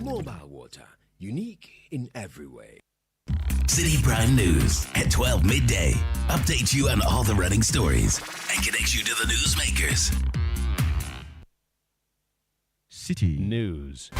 Mobile water, unique in every way. Citi Prime News at 12 midday. Updates you on all the running stories and connects you to the newsmakers. City News.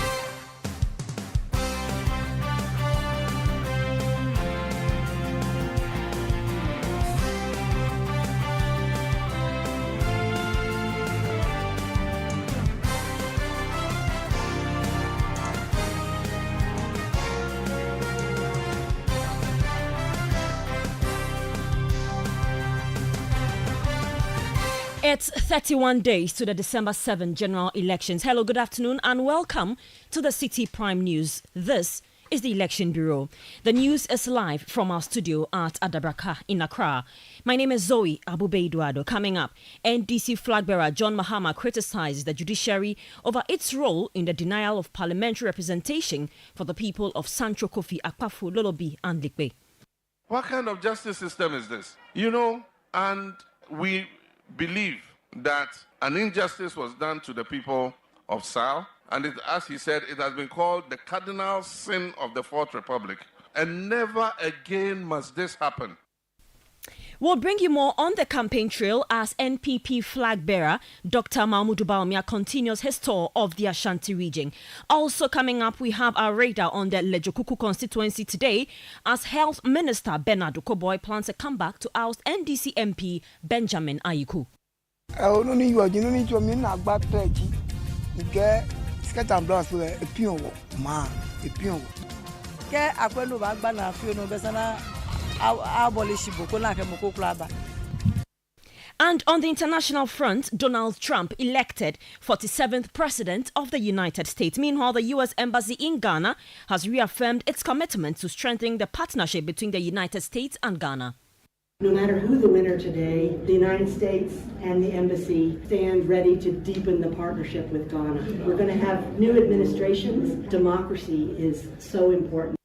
It's 31 days to the December 7 general elections. Hello, good afternoon, and welcome to the Citi Prime News. This is the Election Bureau. The news is live from our studio at Adabraka in Accra. My name is Zoe Abube-Eduardo. Coming up, NDC flag bearer John Mahama criticizes the judiciary over its role in the denial of parliamentary representation for the people of Sancho Kofi, Akpafu, Lolobi, and Likpe. What kind of justice system is this? And we believe that an injustice was done to the people of Sal, and as he said, it has been called the cardinal sin of the Fourth Republic, and never again must this happen. We'll bring you more on the campaign trail as NPP flag bearer Dr. Mahmoud Bawumia continues his tour of the Ashanti region. Also coming up, we have our radar on the Lejokuku constituency today as Health Minister Bernard Okoboy plans a comeback to oust NDC MP Benjamin Ayiku. And on the international front, Donald Trump elected 47th President of the United States. Meanwhile, the U.S. Embassy in Ghana has reaffirmed its commitment to strengthening the partnership between the United States and Ghana. No matter who the winner today, the United States and the Embassy stand ready to deepen the partnership with Ghana. We're going to have new administrations. Democracy is so important.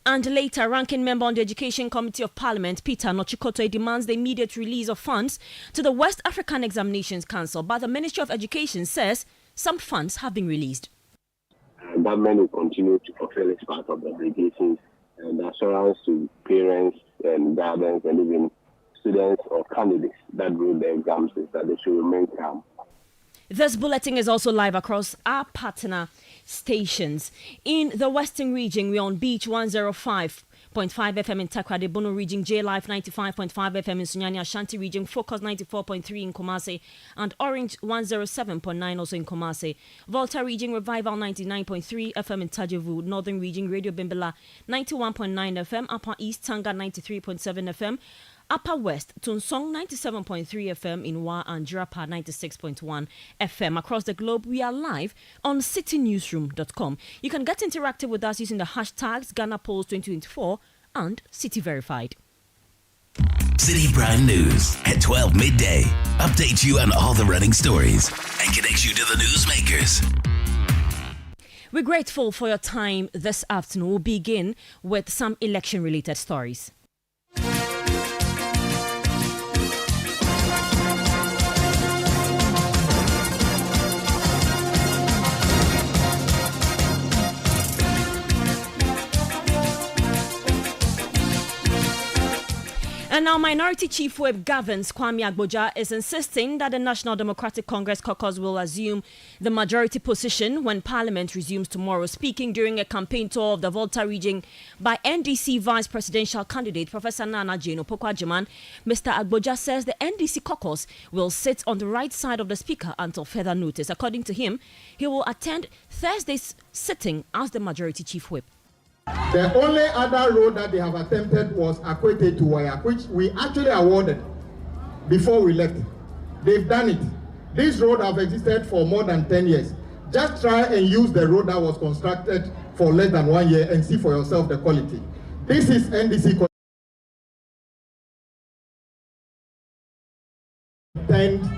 And later, ranking member on the Education Committee of Parliament, Peter Nochikoto, demands the immediate release of funds to the West African Examinations Council. But the Ministry of Education says some funds have been released. Government will continue to fulfill its part of the obligations and assurance to parents and guardians and even students or candidates that wrote the exams is that they should remain calm. This bulletin is also live across our partner stations. In the Western region, we're on Beach 105.5 FM in Takrade, Bono region, J Life 95.5 FM in Sunyani, Ashanti region, Focus 94.3 in Kumasi, and Orange 107.9 also in Kumasi. Volta region, Revival 99.3 FM in Tajevu, Northern region, Radio Bimbala 91.9 FM, Upper East, Tanga 93.7 FM, Upper West, Tunsong 97.3 FM in Wa and Jirapa 96.1 FM. Across the globe, we are live on citynewsroom.com. You can get interactive with us using the hashtags Ghana Polls 2024 and Citi Verified. Citi Prime News at 12 midday. Updates you on all the running stories and connects you to the newsmakers. We're grateful for your time this afternoon. We'll begin with some election-related stories. And now, Minority Chief Whip Gavins Kwame Agboja is insisting that the National Democratic Congress caucus will assume the majority position when Parliament resumes tomorrow. Speaking during a campaign tour of the Volta region by NDC Vice Presidential candidate Professor Nana Jane Opoku-Agyeman, Mr. Agboja says the NDC caucus will sit on the right side of the Speaker until further notice. According to him, he will attend Thursday's sitting as the Majority Chief Whip. The only other road that they have attempted was Akwete to Waya, which we actually awarded before we left. They've done it. This road have existed for more than 10 years. Just try and use the road that was constructed for less than 1 year and see for yourself the quality. This is NDC intend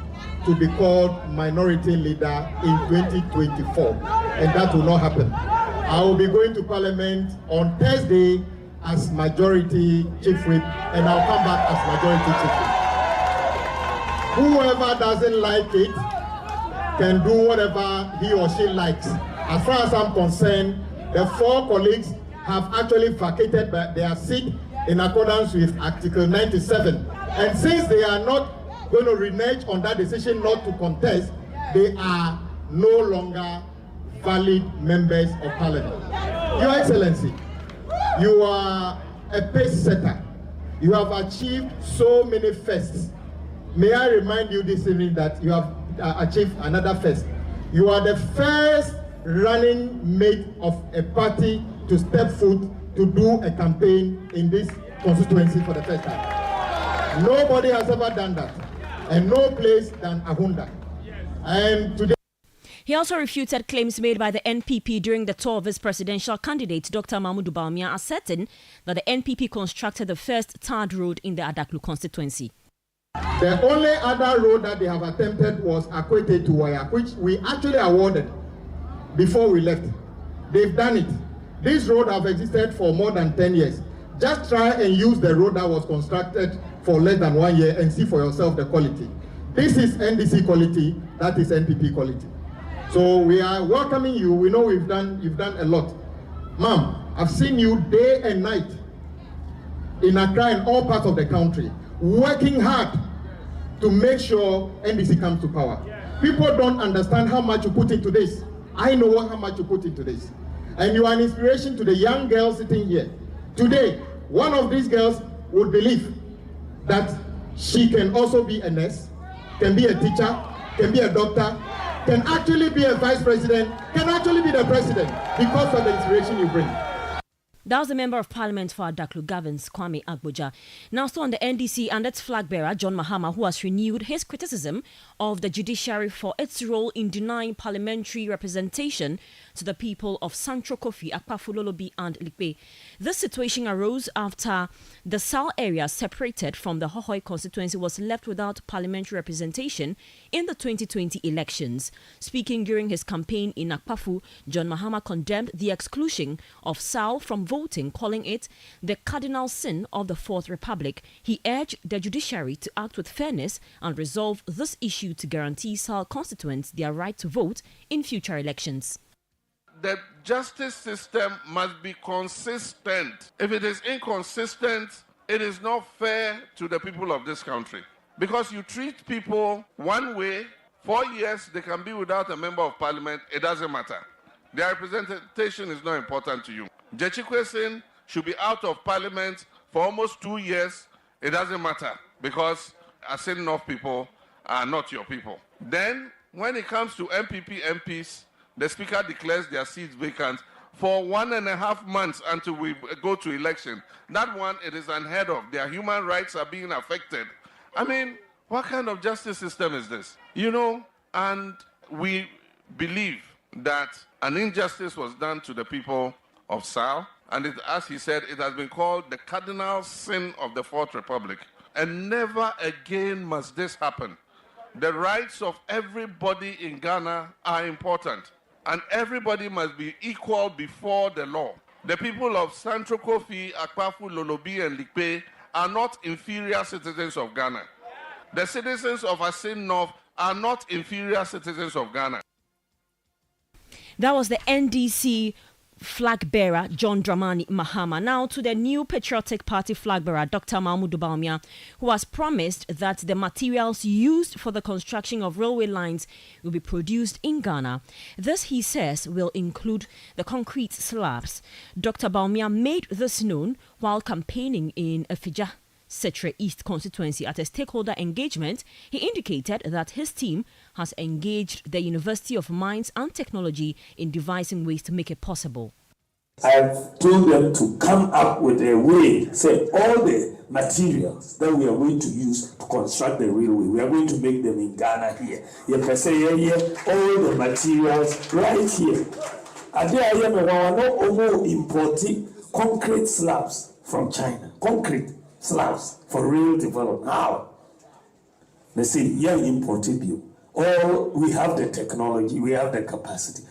to be called minority leader in 2024, and that will not happen. I will be going to Parliament on Thursday as Majority Chief Whip, and I'll come back as Majority Chief Whip. Whoever doesn't like it can do whatever he or she likes. As far as I'm concerned, The 4 colleagues have actually vacated their seat in accordance with Article 97. And since they are not going to renege on that decision not to contest, they are no longer valid members of Parliament. Your Excellency, you are a pace setter. You have achieved so many firsts. May I remind you this evening that you have achieved another first. You are the first running mate of a party to step foot to do a campaign in this constituency for the first time. Nobody has ever done that, and no place than Ahunda. And today, he also refuted claims made by the NPP during the tour of his presidential candidate, Dr. Mahmoud Bawumia, asserting that the NPP constructed the first tarred road in the Adaklu constituency. The only other road that they have attempted was Akwete to Waya, which we actually awarded before we left. They've done it. This road have existed for more than 10 years. Just try and use the road that was constructed for less than 1 year and see for yourself the quality. This is NDC quality, that is NPP quality. So we are welcoming you. We know you've done a lot. Ma'am, I've seen you day and night in Accra and all parts of the country, working hard to make sure NDC comes to power. People don't understand how much you put into this. I know how much you put into this. And you are an inspiration to the young girls sitting here. Today, one of these girls would believe that she can also be a nurse, can be a teacher, can be a doctor, can actually be a vice president, can actually be the president because of the inspiration you bring. That was the Member of Parliament for Adaklu Gavins, Kwame Agboja. Now still on the NDC and its flag bearer, John Mahama, who has renewed his criticism of the judiciary for its role in denying parliamentary representation to the people of Central Kofi, Akpafu, Lolobi and Likpe. This situation arose after the Sal area separated from the Hohoi constituency was left without parliamentary representation in the 2020 elections. Speaking during his campaign in Akpafu, John Mahama condemned the exclusion of Sal from voting, calling it the cardinal sin of the Fourth Republic. He urged the judiciary to act with fairness and resolve this issue to guarantee Sal constituents their right to vote in future elections. The justice system must be consistent. If it is inconsistent, it is not fair to the people of this country. Because you treat people one way, 4 years they can be without a member of parliament, it doesn't matter. Their representation is not important to you. Jechikwesin should be out of parliament for almost 2 years, it doesn't matter. Because Asin North people are not your people. Then, when it comes to MPP MPs, the Speaker declares their seats vacant for 1.5 months until we go to election. That one, it is unheard of. Their human rights are being affected. I mean, what kind of justice system is this? You know, and we believe that an injustice was done to the people of Sal, and it, as he said, it has been called the cardinal sin of the Fourth Republic. And never again must this happen. The rights of everybody in Ghana are important. And everybody must be equal before the law. The people of Central Kofi, Akpafu, Lolobi, and Likpe are not inferior citizens of Ghana. The citizens of Asin North are not inferior citizens of Ghana. That was the NDC flag bearer, John Dramani Mahama. Now to the new Patriotic Party flag bearer, Dr. Mahmoud Bawumia, who has promised that the materials used for the construction of railway lines will be produced in Ghana. This, he says, will include the concrete slabs. Dr. Bawumia made this known while campaigning in Afija Setre East constituency. At a stakeholder engagement, he indicated that his team has engaged the University of Mines and Technology in devising ways to make it possible. I've told them to come up with a way, say all the materials that we are going to use to construct the railway, we are going to make them in Ghana here. You can say all the materials right here. And there I am, no importing concrete slabs from China. Concrete slabs for rail development. How? They say, yeah, imported you. Or we have the technology, we have the capacity.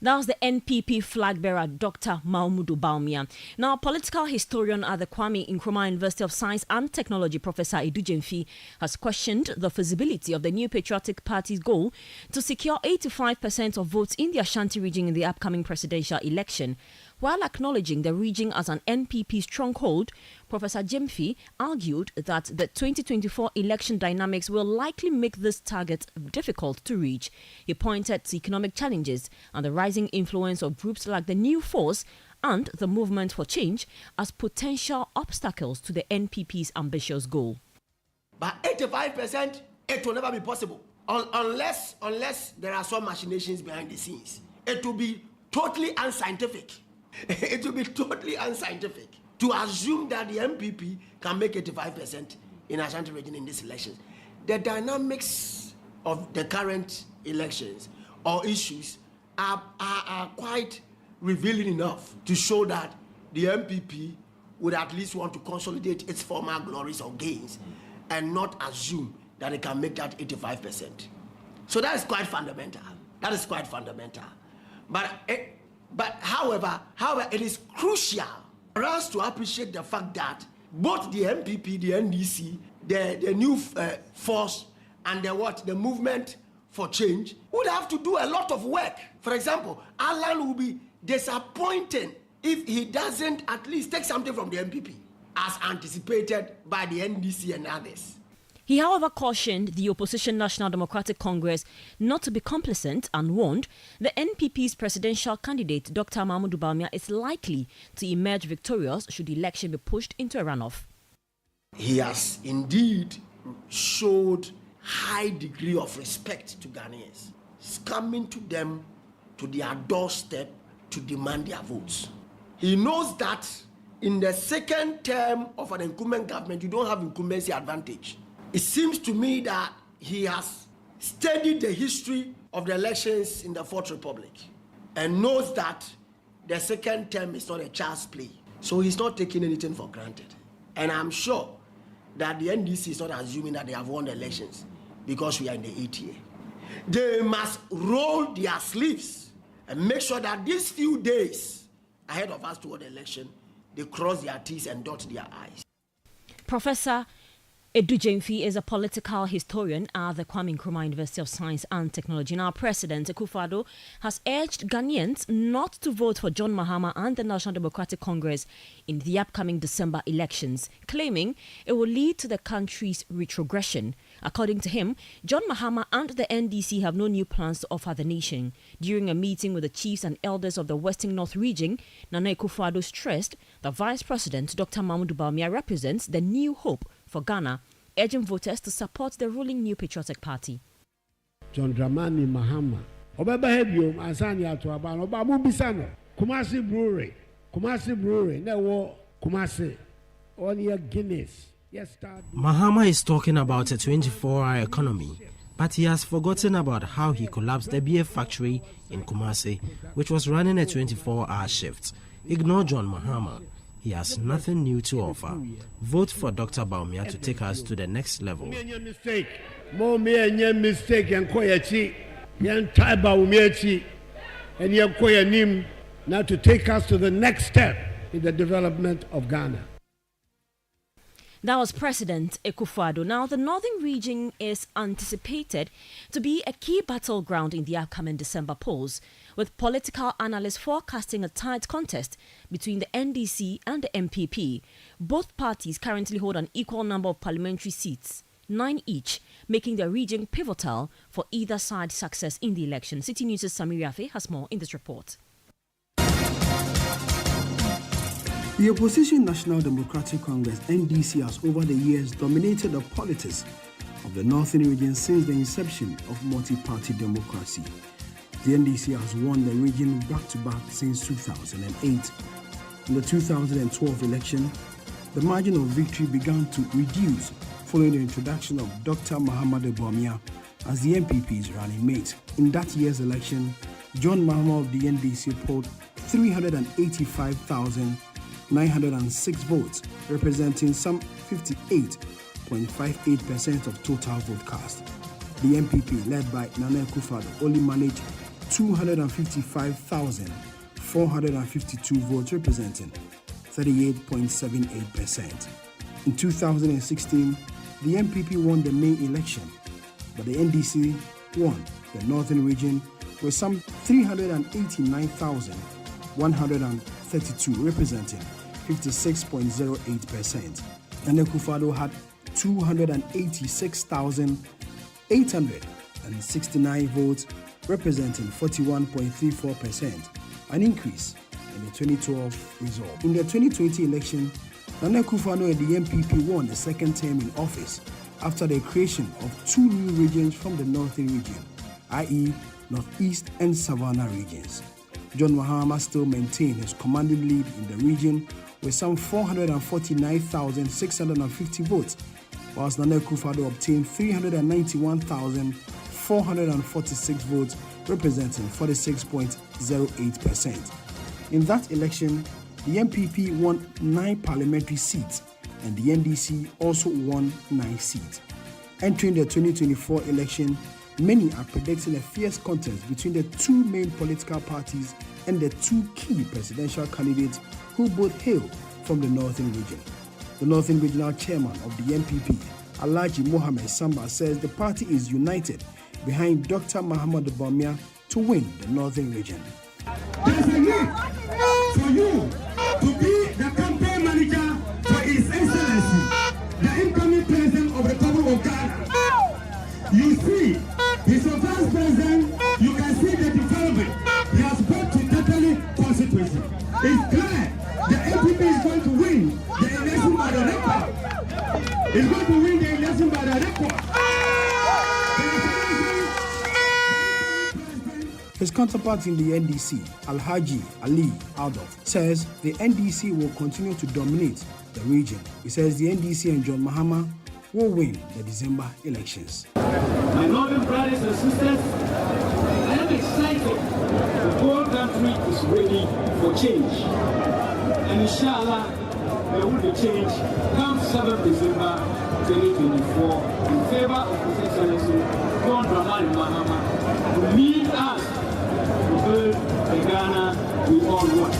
That was the NPP flag bearer, Dr. Mahamudu Bawumia. Now, political historian at the Kwame Nkrumah University of Science and Technology, Professor Edu Jemfi, has questioned the feasibility of the New Patriotic Party's goal to secure 85% of votes in the Ashanti region in the upcoming presidential election. While acknowledging the region as an NPP stronghold, Professor Jemfi argued that the 2024 election dynamics will likely make this target difficult to reach. He pointed to economic challenges and the rising influence of groups like the New Force and the Movement for Change as potential obstacles to the NPP's ambitious goal. But 85%, it will never be possible unless there are some machinations behind the scenes. It will be totally unscientific. It will be totally unscientific to assume that the MPP can make 85% in Ashanti region in these elections. The dynamics of the current elections or issues are quite revealing enough to show that the MPP would at least want to consolidate its former glories or gains and not assume that it can make that 85%. So that is quite fundamental. But however, it is crucial for us to appreciate the fact that both the MPP, the NDC, the New Force, and the Movement for Change would have to do a lot of work. For example, Alan will be disappointed if he doesn't at least take something from the MPP, as anticipated by the NDC and others. He, however, cautioned the opposition National Democratic Congress not to be complacent and warned the NPP's presidential candidate, Dr. Mahamudu Bawumia, is likely to emerge victorious should the election be pushed into a runoff. He has indeed showed high degree of respect to Ghanaians. He's coming to them, to their doorstep, to demand their votes. He knows that in the second term of an incumbent government, you don't have incumbency advantage. It seems to me that he has studied the history of the elections in the Fourth Republic and knows that the second term is not a child's play. So he's not taking anything for granted. And I'm sure that the NDC is not assuming that they have won the elections because we are in the 8th year. They must roll their sleeves and make sure that these few days ahead of us toward the election, they cross their T's and dot their I's. Professor Edu Jemfi is a political historian at the Kwame Nkrumah University of Science and Technology. Now, President Akufo-Addo has urged Ghanaians not to vote for John Mahama and the National Democratic Congress in the upcoming December elections, claiming it will lead to the country's retrogression. According to him, John Mahama and the NDC have no new plans to offer the nation. During a meeting with the chiefs and elders of the Western North region, Nana Akufo-Addo stressed that Vice President Dr. Mahamudu Bawumia represents the new hope for Ghana, urging voters to support the ruling New Patriotic Party. John Dramani Mahama, Obabahebium, Asani Atuabano, Babu Bisano, Kumasi Brewery, Newo, Kumasi, all year Guinness. Yes, Mahama is talking about a 24-hour economy, but he has forgotten about how he collapsed the beer factory in Kumasi, which was running a 24-hour shift. Ignore John Mahama. He has nothing new to offer. Vote for Dr. Bawumia to take us to the next level. Mistake and Koyachi, Yan Tai Bawumia, and Yan Koyanim, now to take us to the next step in the development of Ghana. That was President Akufo-Addo. Now, the northern region is anticipated to be a key battleground in the upcoming December polls, with political analysts forecasting a tight contest between the NDC and the MPP. Both parties currently hold an equal number of parliamentary seats, 9 each, making the region pivotal for either side's success in the election. City News' Samir Yafe has more in this report. The opposition National Democratic Congress (NDC) has over the years dominated the politics of the northern region since the inception of multi-party democracy. The NDC has won the region back-to-back since 2008. In the 2012 election, the margin of victory began to reduce following the introduction of Dr. Mahamudu Bawumia as the MPP's running mate. In that year's election, John Mahama of the NDC polled 385,906 votes, representing some 58.58% of total vote cast. The MPP, led by Nana Akufo-Addo, only managed 255,452 votes, representing 38.78%. In 2016, the MPP won the main election, but the NDC won the Northern Region with some 389,132, representing 56.08%. And Akufo-Addo had 286,869 votes, representing 41.34%, an increase in the 2012 result. In the 2020 election, Nana Akufo-Addo and the MPP won a second term in office after the creation of two new regions from the Northern Region, i.e. Northeast and Savannah regions. John Mahama still maintained his commanding lead in the region with some 449,650 votes, whilst Nana Akufo-Addo obtained 391,446 votes, representing 46.08%. In that election, the MPP won 9 parliamentary seats, and the NDC also won 9 seats. Entering the 2024 election, many are predicting a fierce contest between the two main political parties and the two key presidential candidates who both hail from the Northern Region. The Northern Regional Chairman of the MPP, Alhaji Mohammed Samba, says the party is united behind Dr. Mahamudu Bawumia to win the Northern Region. There's a need for you to be the campaign manager for His Excellency, the incoming President of the Republic of Ghana. You see, he's a vice president, you can see the development. He has brought to totally constituency. It's clear the MPP is going to win the election by the record. It's going to win the election by the record. His counterpart in the NDC, Alhaji Ali Aldof, says the NDC will continue to dominate the region. He says the NDC and John Mahama will win the December elections. My northern brothers and sisters, I am excited. The whole country is ready for change. And inshallah, there will be change come 7th December 2024 in favor of His Excellency John Dramani Mahama to lead us to build the Ghana we all want.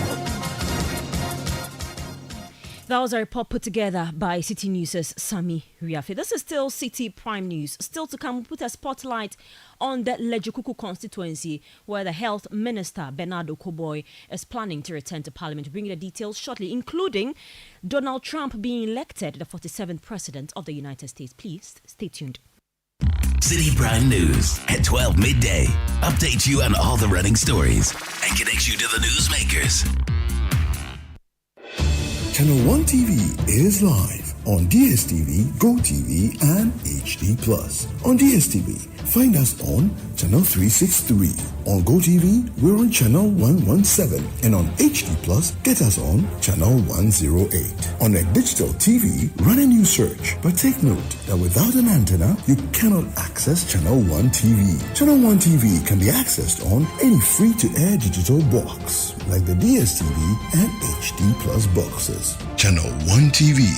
That was a report put together by City News' Sami Riafe. This is still City Prime News. Still to come, put a spotlight on the Lejokuku constituency, where the Health Minister, Bernard Okoboy, is planning to return to Parliament. Bringing the details shortly, including Donald Trump being elected the 47th President of the United States. Please stay tuned. Citi Prime News at 12 midday. Update you on all the running stories and connects you to the newsmakers. Channel 1 TV is live on DSTV, GoTV, and HD+. On DSTV, find us on Channel 363. On GoTV, we're on Channel 117. And on HD+, get us on Channel 108. On a digital TV, run a new search. But take note that without an antenna, you cannot access Channel 1 TV. Channel 1 TV can be accessed on any free-to-air digital box, like the DSTV and HD+ boxes. Channel 1 TV,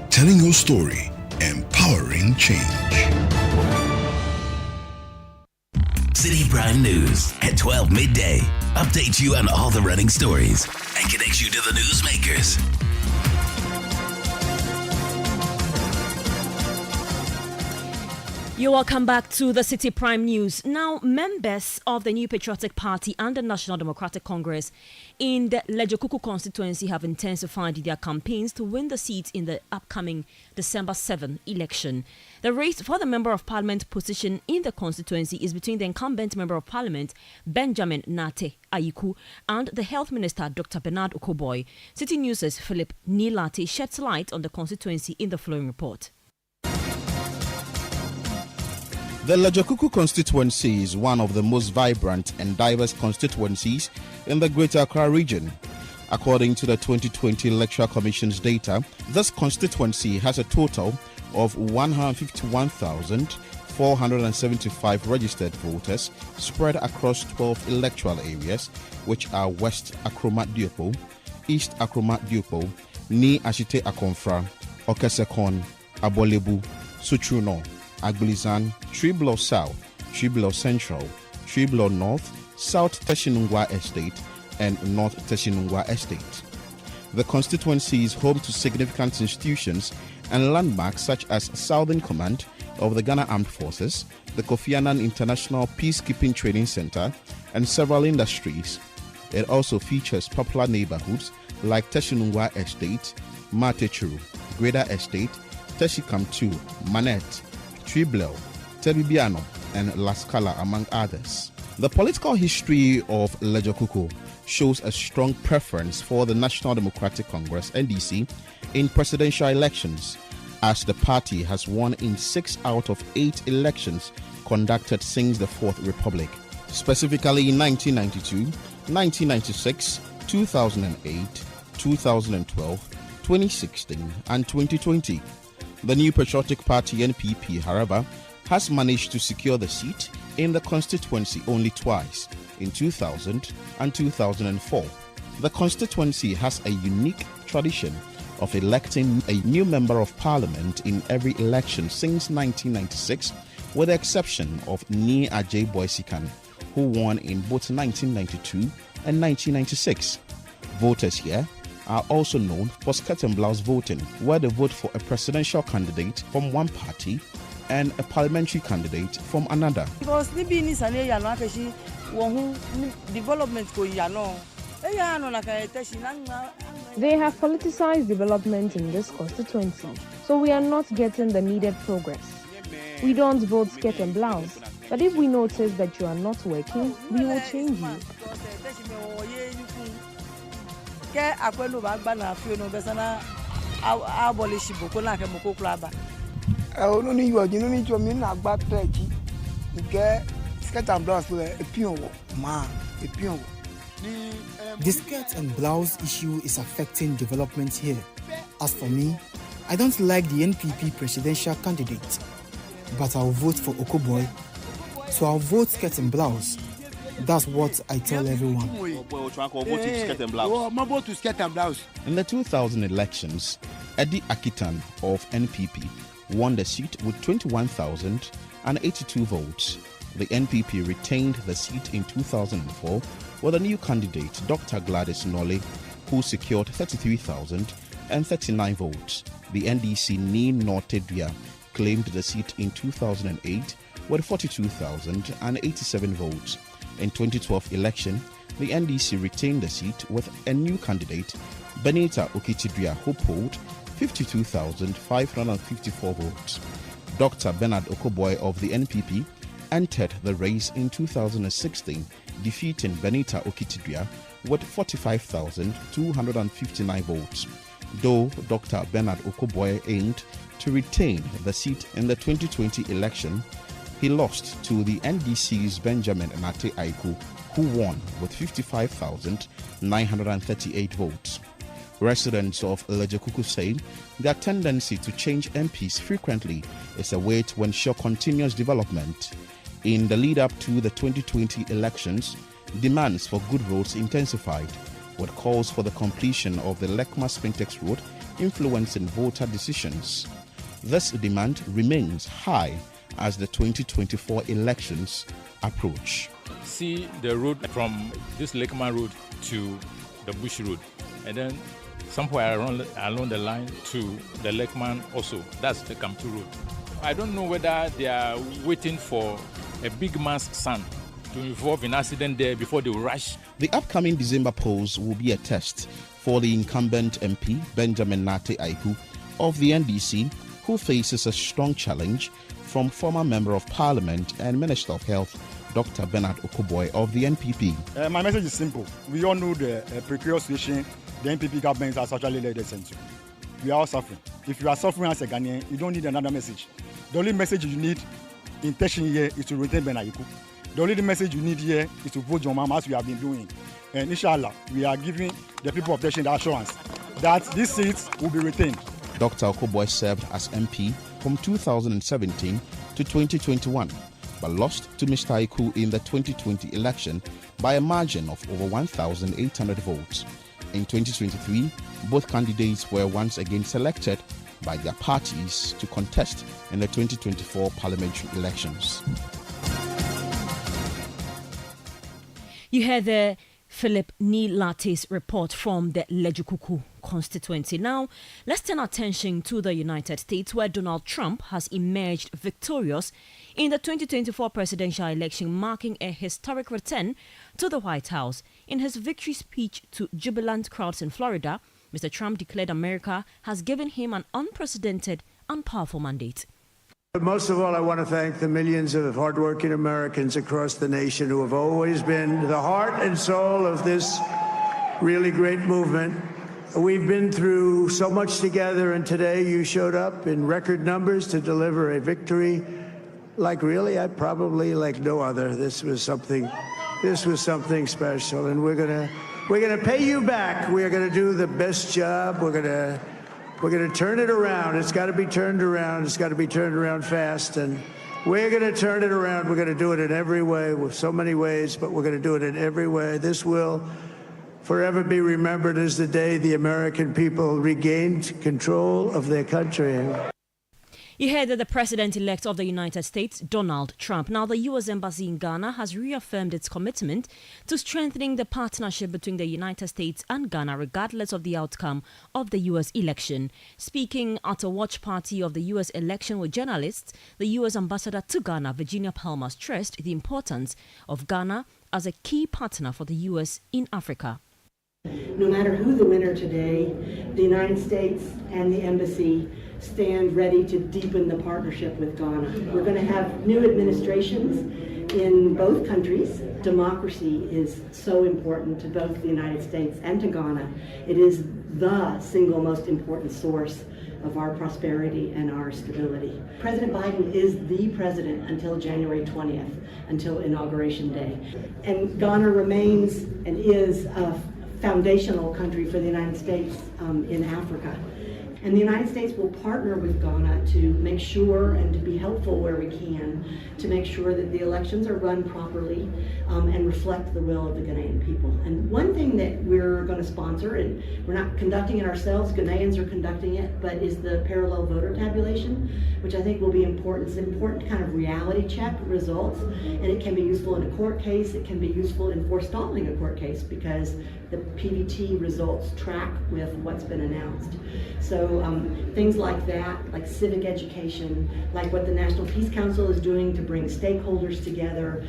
telling your story, empowering change. Citi Prime News at 12 midday. Updates you on all the running stories and connects you to the newsmakers. You're welcome back to the City Prime News. Now, members of the New Patriotic Party and the National Democratic Congress in the Lejokuku constituency have intensified their campaigns to win the seats in the upcoming December 7 election. The race for the Member of Parliament position in the constituency is between the incumbent Member of Parliament, Benjamin Nate Ayiku, and the Health Minister, Dr. Bernard Okoboy. City News' Philip Nilate sheds light on the constituency in the following report. The Lejokuku constituency is one of the most vibrant and diverse constituencies in the Greater Accra region. According to the 2020 Electoral Commission's data, this constituency has a total of 151,475 registered voters spread across 12 electoral areas, which are West Akroma Diopo, East Akroma Diopo, Ni Ashite Akonfra, Okesekon, Abolebu, Sutruno, Agbilizan, Triblo South, Triblo Central, Triblo North, South Teshinungwa Estate, and North Teshinungwa Estate. The constituency is home to significant institutions and landmarks such as Southern Command of the Ghana Armed Forces, the Kofi Annan International Peacekeeping Training Center, and several industries. It also features popular neighborhoods like Teshinungwa Estate, Matechuru, Greater Estate, Teshikam 2, Manette, Tribleu, Tebibiano, and La Scala, among others. The political history of Lejokuku shows a strong preference for the National Democratic Congress, NDC, in presidential elections, as the party has won in 6 out of 8 elections conducted since the Fourth Republic. Specifically in 1992, 1996, 2008, 2012, 2016, and 2020. The New Patriotic Party, NPP, however, has managed to secure the seat in the constituency only twice, in 2000 and 2004. The constituency has a unique tradition of electing a new member of parliament in every election since 1996, with the exception of Ni Ajay Boysikan, who won in both 1992 and 1996. Voters here are also known for skirt and blouse voting, where they vote for a presidential candidate from one party and a parliamentary candidate from another. Because development they have politicized development in this constituency, so we are not getting the needed progress. We don't vote skirt and blouse, but if we notice that you are not working, we will change you. The skirt and blouse issue is affecting development here. As for me, I don't like the NPP presidential candidate, but I'll vote for Okoboy, so I'll vote skirt and blouse. That's what I tell everyone. In the 2000 elections, Eddie Akitan of NPP won the seat with 21,082 votes. The NPP retained the seat in 2004 with a new candidate, Dr. Gladys Nolly, who secured 33,039 votes. The NDC Ni Nortedria claimed the seat in 2008 with 42,087 votes. In 2012 election, the NDC retained the seat with a new candidate, Benita Okitidria, who polled 52,554 votes. Dr. Bernard Okoboy of the NPP entered the race in 2016, defeating Benita Okitidria with 45,259 votes. Though Dr. Bernard Okoboy aimed to retain the seat in the 2020 election, he lost to the NDC's Benjamin Nate Aiku, who won with 55,938 votes. Residents of Lejokuku say their tendency to change MPs frequently is a way to ensure continuous development. In the lead-up to the 2020 elections, demands for good roads intensified, with calls for the completion of the Lekma Spintex Road influencing voter decisions. This demand remains high as the 2024 elections approach. See the road from this Lekma Road to the Bush Road, and then somewhere along the line to the Lekman also. That's the Kamtu Road. I don't know whether they are waiting for a big mass sun to involve an accident there before they rush. The upcoming December polls will be a test for the incumbent MP, Benjamin Nate Aiku, of the NDC, who faces a strong challenge from former Member of Parliament and Minister of Health, Dr. Bernard Okoboy of the NPP. My message is simple. We all know the precarious situation the NPP government has actually led us into. We are all suffering. If you are suffering as a Ghanaian, you don't need another message. The only message you need in Teshin here is to retain Ben Aiku. The only message you need here is to vote John Mama as we have been doing. And inshallah, we are giving the people of Teshin the assurance that these seats will be retained. Dr. Okoboy served as MP from 2017 to 2021, but lost to Mr. Aiku in the 2020 election by a margin of over 1,800 votes. In 2023, both candidates were once again selected by their parties to contest in the 2024 parliamentary elections. You heard the Philip Nilate's report from the Lejukuku constituency. Now, let's turn our attention to the United States, where Donald Trump has emerged victorious in the 2024 presidential election, marking a historic return to the White House. In his victory speech to jubilant crowds in Florida, Mr. Trump declared America has given him an unprecedented and powerful mandate. But most of all, I want to thank the millions of hardworking Americans across the nation who have always been the heart and soul of this really great movement. We've been through so much together, and today you showed up in record numbers to deliver a victory like like no other. This was something special, and we're gonna pay you back. We're gonna do the best job. We're gonna turn it around. It's got to be turned around. It's got to be turned around fast, and we're gonna turn it around. We're gonna do it in every way, with so many ways, but we're gonna do it in every way. This will forever be remembered as the day the American people regained control of their country. You heard that the President-elect of the United States, Donald Trump. Now, the U.S. Embassy in Ghana has reaffirmed its commitment to strengthening the partnership between the United States and Ghana, regardless of the outcome of the U.S. election. Speaking at a watch party of the U.S. election with journalists, the U.S. Ambassador to Ghana, Virginia Palmer, stressed the importance of Ghana as a key partner for the U.S. in Africa. No matter who the winner today, the United States and the embassy stand ready to deepen the partnership with Ghana. We're going to have new administrations in both countries. Democracy is so important to both the United States and to Ghana. It is the single most important source of our prosperity and our stability. President Biden is the president until January 20th, until Inauguration Day. And Ghana remains and is a foundational country for the United States in Africa. And the United States will partner with Ghana to make sure and to be helpful where we can to make sure that the elections are run properly and reflect the will of the Ghanaian people. And one thing that we're going to sponsor, and we're not conducting it ourselves, Ghanaians are conducting it, but is the parallel voter tabulation, which I think will be important. It's an important kind of reality check results, and it can be useful in a court case. It can be useful in forestalling a court case because the PVT results track with what's been announced. So things like that, like civic education, like what the National Peace Council is doing to bring stakeholders together.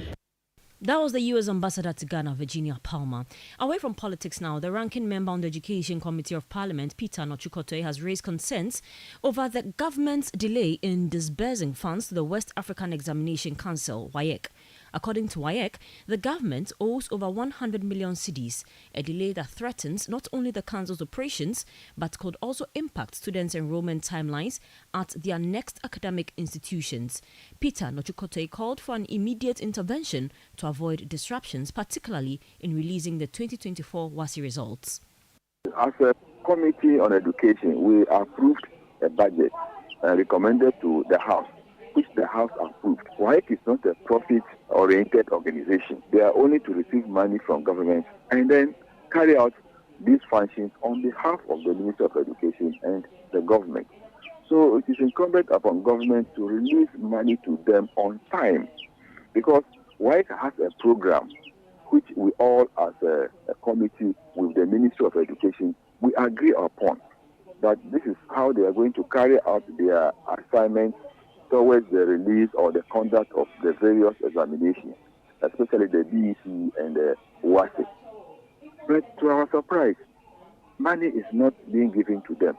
That was the U.S. Ambassador to Ghana, Virginia Palmer. Away from politics now, the ranking member on the Education Committee of Parliament, Peter Nochukotoe, has raised concerns over the government's delay in disbursing funds to the West African Examination Council, WAEC. According to WAEC, the government owes over 100 million cedis, a delay that threatens not only the council's operations, but could also impact students' enrollment timelines at their next academic institutions. Peter Nochukotoe called for an immediate intervention to avoid disruptions, particularly in releasing the 2024 WASSCE results. As a committee on education, we approved a budget recommended to the House, which the House approved. WAEC is not a profit-oriented organization. They are only to receive money from government and then carry out these functions on behalf of the Ministry of Education and the government. So it is incumbent upon government to release money to them on time, because WAEC has a program which we all, as a committee with the Ministry of Education, we agree upon that this is how they are going to carry out their assignments towards the release or the conduct of the various examinations, especially the BEC and the WASSCE. But to our surprise, money is not being given to them.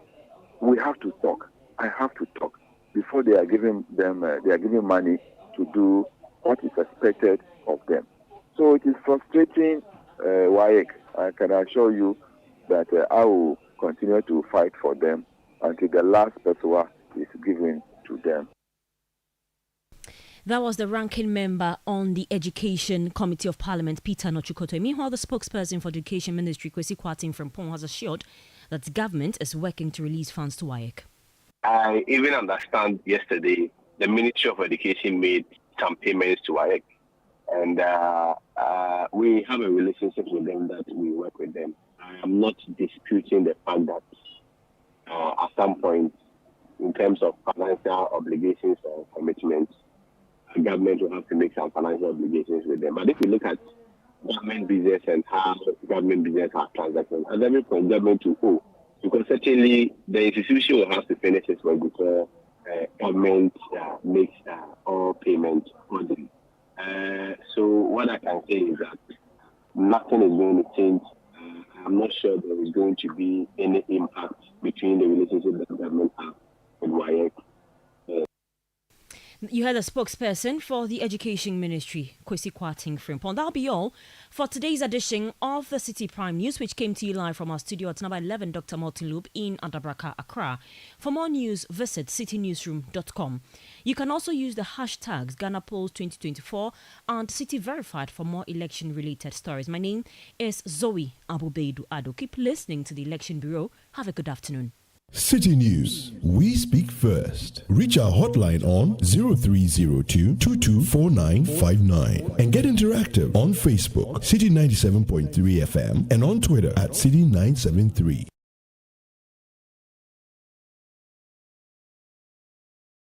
We have to talk. I have to talk before they are giving them. They are giving money to do what is expected of them. So it is frustrating, WAEC. I can assure you that I will continue to fight for them until the last pesewa is given to them. That was the ranking member on the Education Committee of Parliament, Peter Nochukotoe. Meanwhile, the spokesperson for the Education Ministry, Kwesi Kwarteng from Pong, has assured that the government is working to release funds to WAEC. I even understand yesterday the Ministry of Education made some payments to WAEC, and we have a relationship with them that we work with them. I am not disputing the fact that at some point, in terms of financial obligations or commitments, the government will have to make some financial obligations with them. But if you look at government business and how government business are transacting. At every point, government will owe. Because certainly the institution will have to finish its work before government makes all payments orderly. So what I can say is that nothing is going to change. I'm not sure there is going to be any impact between the relationship that the government has with WAEC. You heard a spokesperson for the Education Ministry, Kwesi Kwarteng Frimpong. That'll be all for today's edition of the Citi Prime News, which came to you live from our studio at number 11 Dr. Multiloop in Adabraka, Accra. For more news, visit citynewsroom.com. You can also use the hashtags Ghana Polls 2024 and Citi Verified for more election-related stories. My name is Zoe Abubeidu Ado. Keep listening to the Election Bureau. Have a good afternoon. City News. We speak first. Reach our hotline on 0302 224959 and get interactive on Facebook, City 97.3 FM, and on Twitter at City 973.